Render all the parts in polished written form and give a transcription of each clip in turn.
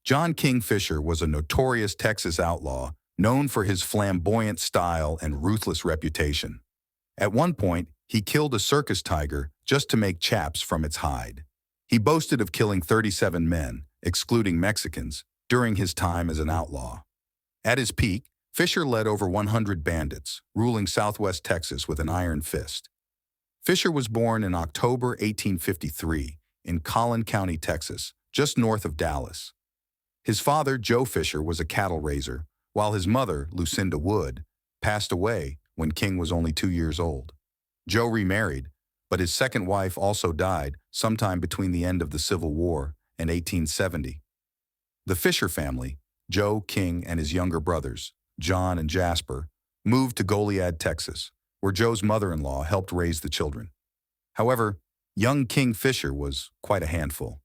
John Kingfisher was a notorious Texas outlaw known for his flamboyant style and ruthless reputation. At one point, he killed a circus tiger just to make chaps from its hide. He boasted of killing 37 men, excluding Mexicans, during his time as an outlaw. At his peak, Fisher led over 100 bandits, ruling southwest Texas with an iron fist. Fisher was born in October 1853 in Collin County, Texas, just north of Dallas. His father, Joe Fisher, was a cattle raiser, while his mother, Lucinda Wood, passed away when King was only 2 years old. Joe remarried, but his second wife also died sometime between the end of the Civil War and 1870. The Fisher family, Joe, King, and his younger brothers, John and Jasper, moved to Goliad, Texas, where Joe's mother-in-law helped raise the children. However, young Kingfisher was quite a handful.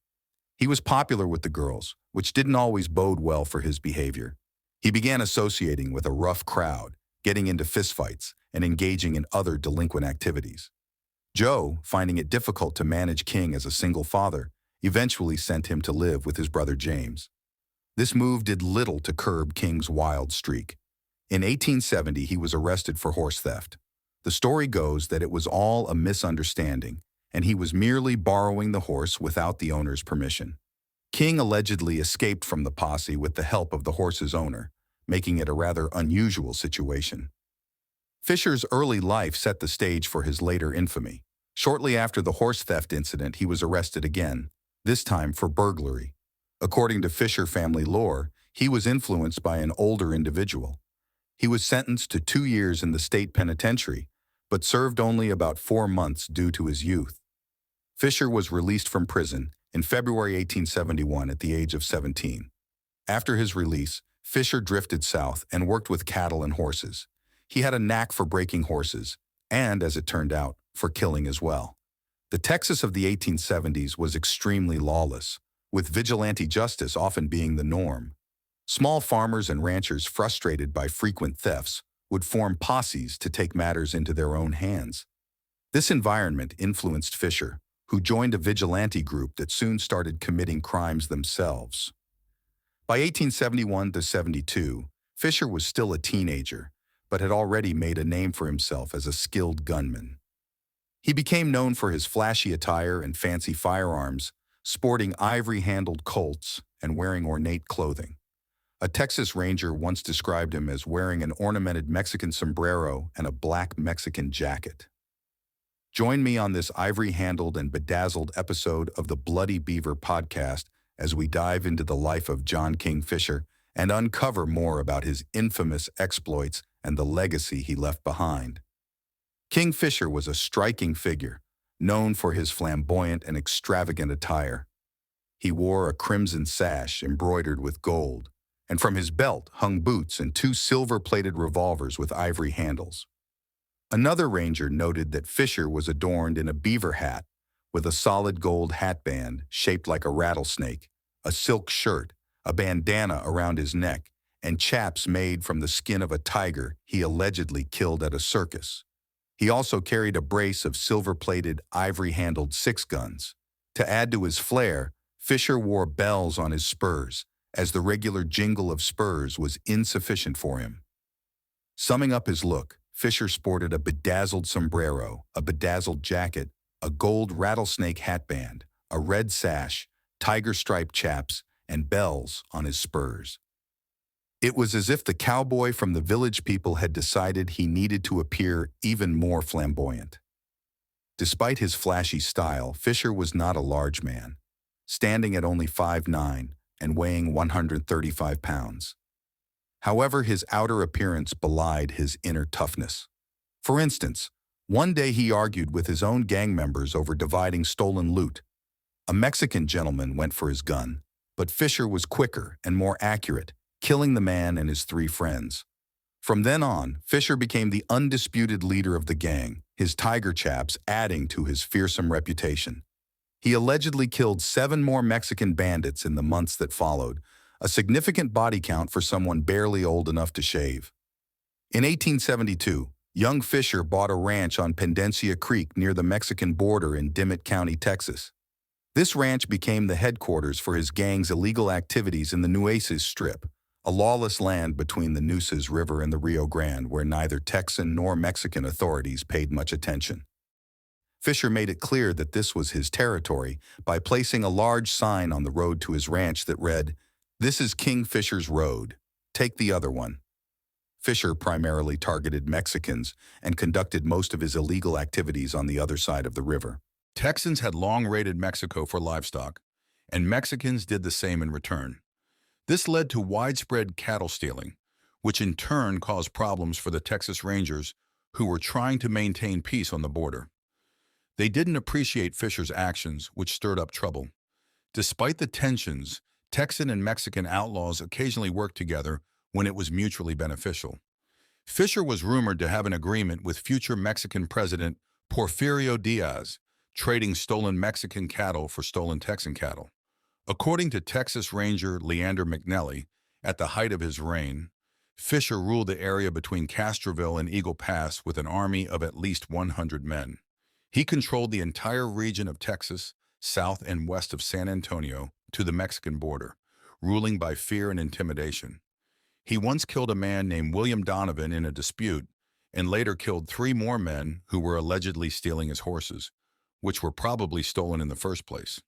He was popular with the girls, which didn't always bode well for his behavior. He began associating with a rough crowd, getting into fistfights, and engaging in other delinquent activities. Joe, finding it difficult to manage King as a single father, eventually sent him to live with his brother James. This move did little to curb King's wild streak. In 1870, he was arrested for horse theft. The story goes that it was all a misunderstanding, and he was merely borrowing the horse without the owner's permission. King allegedly escaped from the posse with the help of the horse's owner, making it a rather unusual situation. Fisher's early life set the stage for his later infamy. Shortly after the horse theft incident, he was arrested again, this time for burglary. According to Fisher family lore, he was influenced by an older individual. He was sentenced to 2 years in the state penitentiary, but served only about 4 months due to his youth. Fisher was released from prison in February 1871 at the age of 17. After his release, Fisher drifted south and worked with cattle and horses. He had a knack for breaking horses, and, as it turned out, for killing as well. The Texas of the 1870s was extremely lawless, with vigilante justice often being the norm. Small farmers and ranchers frustrated by frequent thefts would form posses to take matters into their own hands. This environment influenced Fisher, who joined a vigilante group that soon started committing crimes themselves. By 1871 to 72, Fisher was still a teenager, but had already made a name for himself as a skilled gunman. He became known for his flashy attire and fancy firearms, sporting ivory-handled Colts and wearing ornate clothing. A Texas Ranger once described him as wearing an ornamented Mexican sombrero and a black Mexican jacket. Join me on this ivory-handled and bedazzled episode of the Bloody Beaver Podcast as we dive into the life of John Kingfisher and uncover more about his infamous exploits and the legacy he left behind. Kingfisher was a striking figure, known for his flamboyant and extravagant attire. He wore a crimson sash embroidered with gold, and from his belt hung boots and 2 silver-plated revolvers with ivory handles. Another ranger noted that Fisher was adorned in a beaver hat with a solid gold hatband shaped like a rattlesnake, a silk shirt, a bandana around his neck, and chaps made from the skin of a tiger he allegedly killed at a circus. He also carried a brace of silver-plated, ivory-handled 6-guns. To add to his flair, Fisher wore bells on his spurs, as the regular jingle of spurs was insufficient for him. Summing up his look, Fisher sported a bedazzled sombrero, a bedazzled jacket, a gold rattlesnake hatband, a red sash, tiger-striped chaps, and bells on his spurs. It was as if the cowboy from the Village People had decided he needed to appear even more flamboyant. Despite his flashy style, Fisher was not a large man, standing at only 5'9" and weighing 135 pounds. However, his outer appearance belied his inner toughness. For instance, one day he argued with his own gang members over dividing stolen loot. A Mexican gentleman went for his gun, but Fisher was quicker and more accurate, killing the man and his 3 friends. From then on, Fisher became the undisputed leader of the gang, his tiger chaps adding to his fearsome reputation. He allegedly killed 7 more Mexican bandits in the months that followed, a significant body count for someone barely old enough to shave. In 1872, young Fisher bought a ranch on Pendencia Creek near the Mexican border in Dimmitt County, Texas. This ranch became the headquarters for his gang's illegal activities in the Nueces Strip, a lawless land between the Nueces River and the Rio Grande where neither Texan nor Mexican authorities paid much attention. Fisher made it clear that this was his territory by placing a large sign on the road to his ranch that read, "This is Kingfisher's Road. Take the other one." Fisher primarily targeted Mexicans and conducted most of his illegal activities on the other side of the river. Texans had long raided Mexico for livestock, and Mexicans did the same in return. This led to widespread cattle stealing, which in turn caused problems for the Texas Rangers who were trying to maintain peace on the border. They didn't appreciate Fisher's actions, which stirred up trouble. Despite the tensions, Texan and Mexican outlaws occasionally worked together when it was mutually beneficial. Fisher was rumored to have an agreement with future Mexican President Porfirio Diaz, trading stolen Mexican cattle for stolen Texan cattle. According to Texas Ranger Leander McNelly, at the height of his reign, Fisher ruled the area between Castroville and Eagle Pass with an army of at least 100 men. He controlled the entire region of Texas, south and west of San Antonio, to the Mexican border, ruling by fear and intimidation. He once killed a man named William Donovan in a dispute, and later killed 3 more men who were allegedly stealing his horses, which were probably stolen in the first place.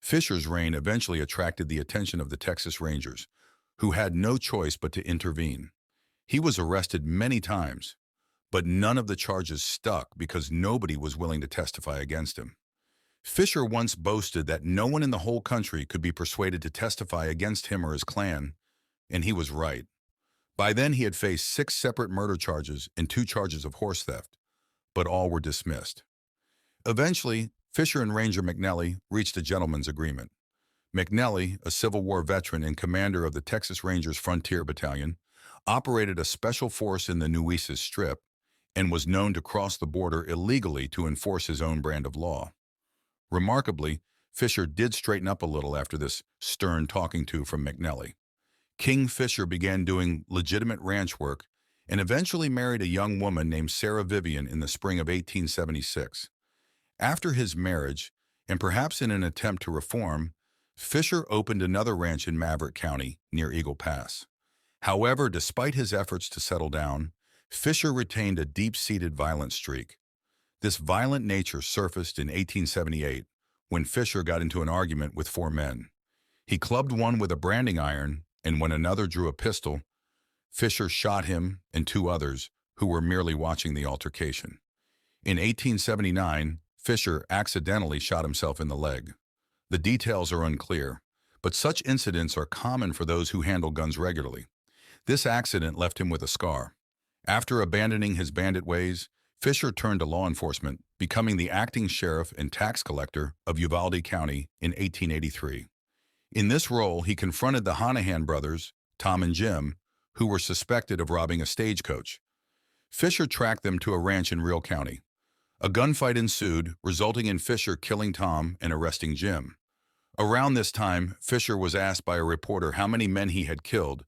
Fisher's reign eventually attracted the attention of the Texas Rangers, who had no choice but to intervene. He was arrested many times, but none of the charges stuck because nobody was willing to testify against him. Fisher once boasted that no one in the whole country could be persuaded to testify against him or his clan, and he was right. By then he had faced 6 separate murder charges and 2 charges of horse theft, but all were dismissed. Eventually, Fisher and Ranger McNelly reached a gentleman's agreement. McNelly, a Civil War veteran and commander of the Texas Rangers Frontier Battalion, operated a special force in the Nueces Strip and was known to cross the border illegally to enforce his own brand of law. Remarkably, Fisher did straighten up a little after this stern talking to from McNelly. Kingfisher began doing legitimate ranch work and eventually married a young woman named Sarah Vivian in the spring of 1876. After his marriage, and perhaps in an attempt to reform, Fisher opened another ranch in Maverick County near Eagle Pass. However, despite his efforts to settle down, Fisher retained a deep-seated violent streak. This violent nature surfaced in 1878 when Fisher got into an argument with 4 men. He clubbed one with a branding iron, and when another drew a pistol, Fisher shot him and 2 others who were merely watching the altercation. In 1879, Fisher accidentally shot himself in the leg. The details are unclear, but such incidents are common for those who handle guns regularly. This accident left him with a scar. After abandoning his bandit ways, Fisher turned to law enforcement, becoming the acting sheriff and tax collector of Uvalde County in 1883. In this role, he confronted the Hanahan brothers, Tom and Jim, who were suspected of robbing a stagecoach. Fisher tracked them to a ranch in Real County. A gunfight ensued, resulting in Fisher killing Tom and arresting Jim. Around this time, Fisher was asked by a reporter how many men he had killed,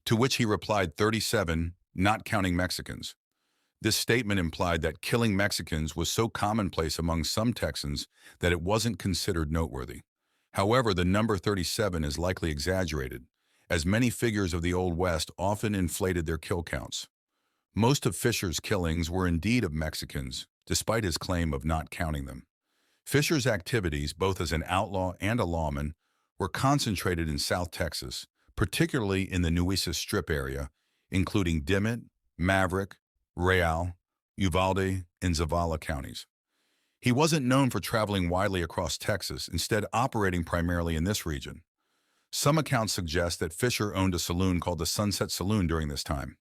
to which he replied 37, not counting Mexicans. This statement implied that killing Mexicans was so commonplace among some Texans that it wasn't considered noteworthy. However, the number 37 is likely exaggerated, as many figures of the Old West often inflated their kill counts. Most of Fisher's killings were indeed of Mexicans, despite his claim of not counting them. Fisher's activities, both as an outlaw and a lawman, were concentrated in South Texas, particularly in the Nueces Strip area, including Dimmitt, Maverick, Real, Uvalde, and Zavala counties. He wasn't known for traveling widely across Texas, instead operating primarily in this region. Some accounts suggest that Fisher owned a saloon called the Sunset Saloon during this time.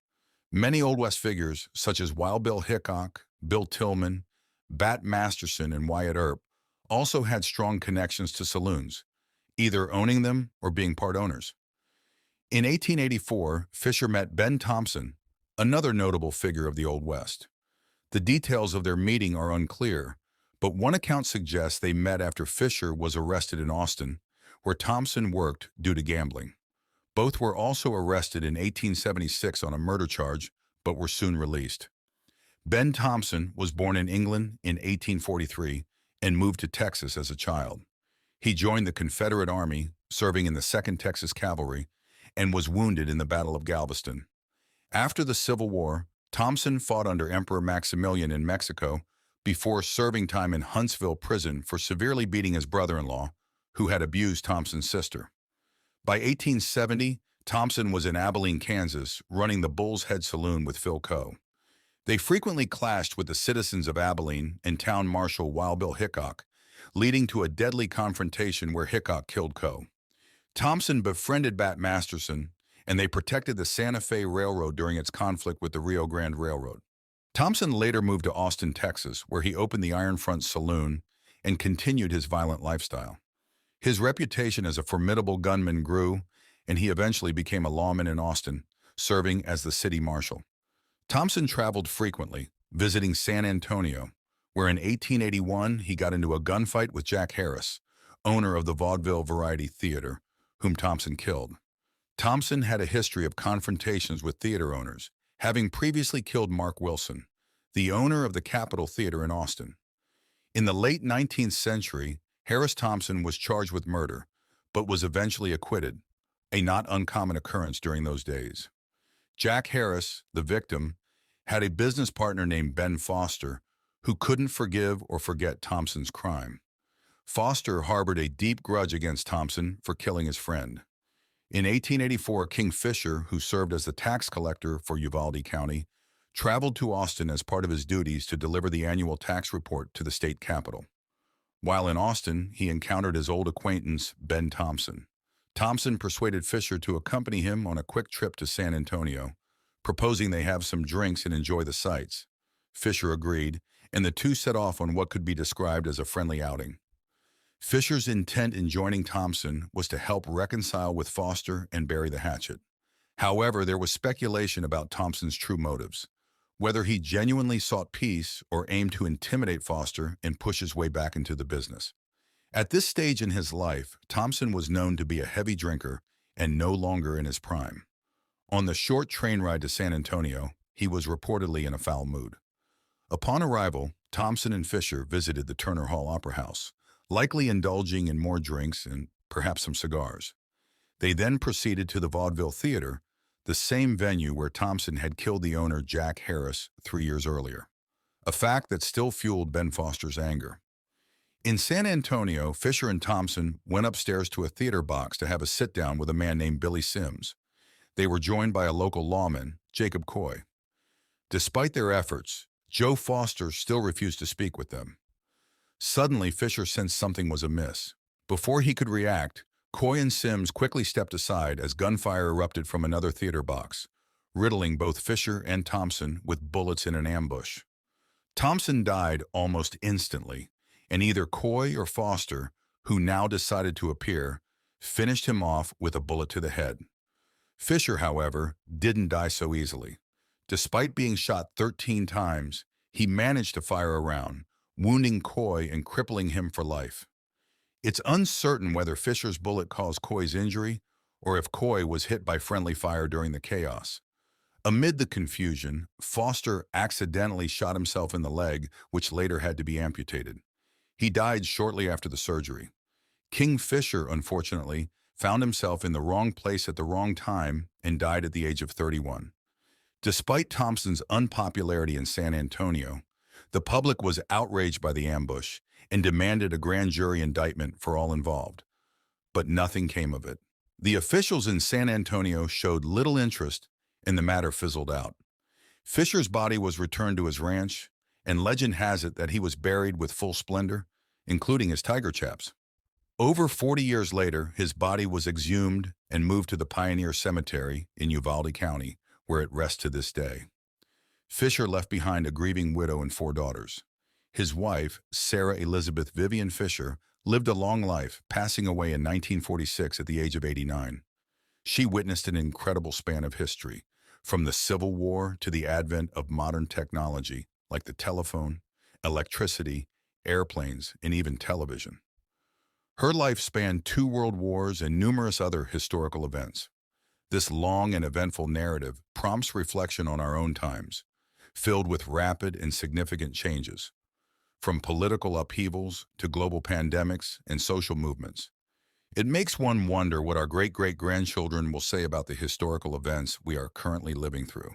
Many Old West figures, such as Wild Bill Hickok, Bill Tillman, Bat Masterson, and Wyatt Earp, also had strong connections to saloons, either owning them or being part owners. In 1884, Fisher met Ben Thompson, another notable figure of the Old West. The details of their meeting are unclear, but one account suggests they met after Fisher was arrested in Austin, where Thompson worked due to gambling. Both were also arrested in 1876 on a murder charge, but were soon released. Ben Thompson was born in England in 1843 and moved to Texas as a child. He joined the Confederate Army, serving in the 2nd Texas Cavalry, and was wounded in the Battle of Galveston. After the Civil War, Thompson fought under Emperor Maximilian in Mexico before serving time in Huntsville prison for severely beating his brother-in-law, who had abused Thompson's sister. By 1870, Thompson was in Abilene, Kansas, running the Bull's Head Saloon with Phil Coe. They frequently clashed with the citizens of Abilene and Town Marshal Wild Bill Hickok, leading to a deadly confrontation where Hickok killed Coe. Thompson befriended Bat Masterson, and they protected the Santa Fe Railroad during its conflict with the Rio Grande Railroad. Thompson later moved to Austin, Texas, where he opened the Iron Front Saloon and continued his violent lifestyle. His reputation as a formidable gunman grew, and he eventually became a lawman in Austin, serving as the city marshal. Thompson traveled frequently, visiting San Antonio, where in 1881 he got into a gunfight with Jack Harris, owner of the Vaudeville Variety Theater, whom Thompson killed. Thompson had a history of confrontations with theater owners, having previously killed Mark Wilson, the owner of the Capitol Theater in Austin. In the late 19th century, Harris Thompson was charged with murder, but was eventually acquitted, a not uncommon occurrence during those days. Jack Harris, the victim, had a business partner named Ben Foster, who couldn't forgive or forget Thompson's crime. Foster harbored a deep grudge against Thompson for killing his friend. In 1884, Kingfisher, who served as the tax collector for Uvalde County, traveled to Austin as part of his duties to deliver the annual tax report to the state capitol. While in Austin, he encountered his old acquaintance, Ben Thompson. Thompson persuaded Fisher to accompany him on a quick trip to San Antonio, proposing they have some drinks and enjoy the sights. Fisher agreed, and the two set off on what could be described as a friendly outing. Fisher's intent in joining Thompson was to help reconcile with Foster and bury the hatchet. However, there was speculation about Thompson's true motives, whether he genuinely sought peace or aimed to intimidate Foster and push his way back into the business. At this stage in his life, Thompson was known to be a heavy drinker and no longer in his prime. On the short train ride to San Antonio, he was reportedly in a foul mood. Upon arrival, Thompson and Fisher visited the Turner Hall Opera House, likely indulging in more drinks and perhaps some cigars. They then proceeded to the Vaudeville Theater, the same venue where Thompson had killed the owner Jack Harris 3 years earlier, a fact that still fueled Ben Foster's anger. In San Antonio, Fisher and Thompson went upstairs to a theater box to have a sit-down with a man named Billy Sims. They were joined by a local lawman, Jacob Coy. Despite their efforts, Joe Foster still refused to speak with them. Suddenly, Fisher sensed something was amiss. Before he could react, Coy and Sims quickly stepped aside as gunfire erupted from another theater box, riddling both Fisher and Thompson with bullets in an ambush. Thompson died almost instantly, and either Coy or Foster, who now decided to appear, finished him off with a bullet to the head. Fisher, however, didn't die so easily. Despite being shot 13 times, he managed to fire a round, wounding Coy and crippling him for life. It's uncertain whether Fisher's bullet caused Coy's injury or if Coy was hit by friendly fire during the chaos. Amid the confusion, Foster accidentally shot himself in the leg, which later had to be amputated. He died shortly after the surgery. Kingfisher, unfortunately, found himself in the wrong place at the wrong time and died at the age of 31. Despite Thompson's unpopularity in San Antonio, the public was outraged by the ambush and demanded a grand jury indictment for all involved. But nothing came of it. The officials in San Antonio showed little interest, and the matter fizzled out. Fisher's body was returned to his ranch, and legend has it that he was buried with full splendor, including his tiger chaps. Over 40 years later, his body was exhumed and moved to the Pioneer Cemetery in Uvalde County, where it rests to this day. Fisher left behind a grieving widow and 4 daughters. His wife, Sarah Elizabeth Vivian Fisher, lived a long life, passing away in 1946 at the age of 89. She witnessed an incredible span of history, from the Civil War to the advent of modern technology like the telephone, electricity, airplanes, and even television. Her life spanned 2 world wars and numerous other historical events. This long and eventful narrative prompts reflection on our own times, filled with rapid and significant changes. from political upheavals to global pandemics and social movements. It makes one wonder what our great-great-grandchildren will say about the historical events we are currently living through.